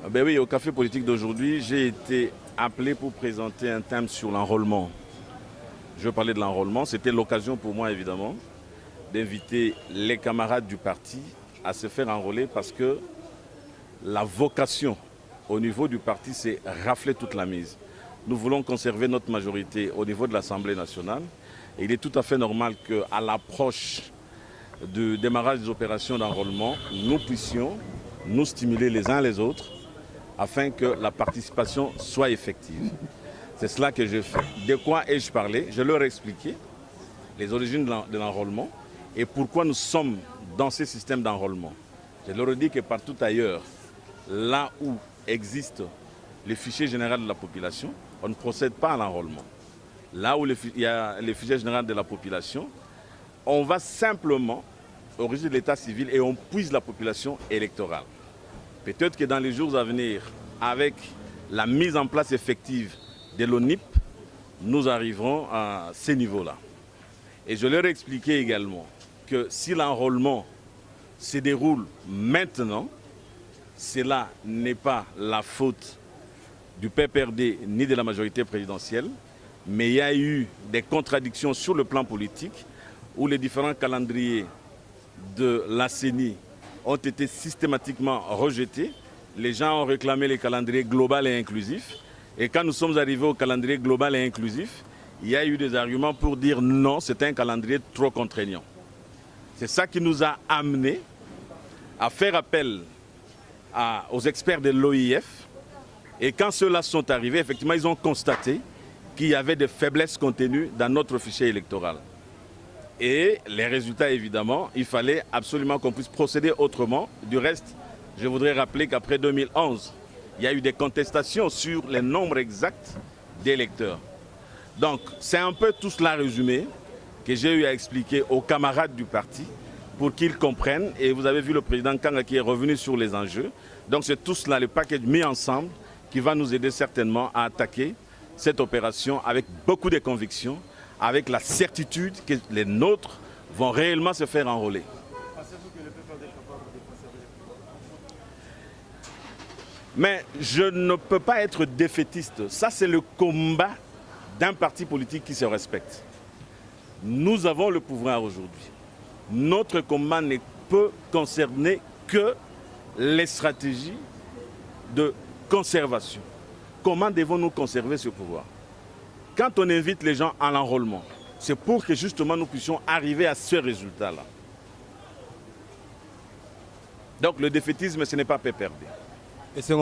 Ben oui, au café politique d'aujourd'hui, j'ai été appelé pour présenter un thème sur l'enrôlement. Je parlais de l'enrôlement, c'était l'occasion pour moi évidemment d'inviter les camarades du parti à se faire enrôler parce que la vocation au niveau du parti, c'est rafler toute la mise. Nous voulons conserver notre majorité au niveau de l'Assemblée nationale et il est tout à fait normal qu'à l'approche du démarrage des opérations d'enrôlement, nous puissions nous stimuler les uns les autres afin que la participation soit effective. C'est cela que j'ai fait. De quoi ai-je parlé? Je leur ai expliqué les origines de l'enrôlement et pourquoi nous sommes dans ce système d'enrôlement. Je leur ai dit que partout ailleurs, là où existe le fichier général de la population, on ne procède pas à l'enrôlement. Là où il y a le fichier général de la population, on va simplement au registre de l'état civil et on puise la population électorale. Peut-être que dans les jours à venir, avec la mise en place effective de l'ONIP, nous arriverons à ces niveaux-là. Et je leur ai expliqué également que si l'enrôlement se déroule maintenant, cela n'est pas la faute du PPRD ni de la majorité présidentielle, mais il y a eu des contradictions sur le plan politique où les différents calendriers de la CENI ont été systématiquement rejetés. Les gens ont réclamé les calendriers global et inclusif. Et quand nous sommes arrivés au calendrier global et inclusif, il y a eu des arguments pour dire non, c'est un calendrier trop contraignant. C'est ça qui nous a amenés à faire appel aux experts de l'OIF. Et quand ceux-là sont arrivés, effectivement, ils ont constaté qu'il y avait des faiblesses contenues dans notre fichier électoral. Et les résultats, évidemment, il fallait absolument qu'on puisse procéder autrement. Du reste, je voudrais rappeler qu'après 2011, il y a eu des contestations sur les nombres exacts d'électeurs. Donc, c'est un peu tout cela résumé que j'ai eu à expliquer aux camarades du parti pour qu'ils comprennent. Et vous avez vu le président Kanga qui est revenu sur les enjeux. Donc, c'est tout cela, le package mis ensemble, qui va nous aider certainement à attaquer cette opération avec beaucoup de conviction, avec la certitude que les nôtres vont réellement se faire enrôler. Pensez-vous que le PPRD est capable de conserver le pouvoir? Mais je ne peux pas être défaitiste. Ça, c'est le combat d'un parti politique qui se respecte. Nous avons le pouvoir aujourd'hui. Notre combat ne peut concerner que les stratégies de conservation. Comment devons-nous conserver ce pouvoir? Quand on invite les gens à l'enrôlement, c'est pour que justement nous puissions arriver à ce résultat-là. Donc le défaitisme, ce n'est pas PPRD. Et c'est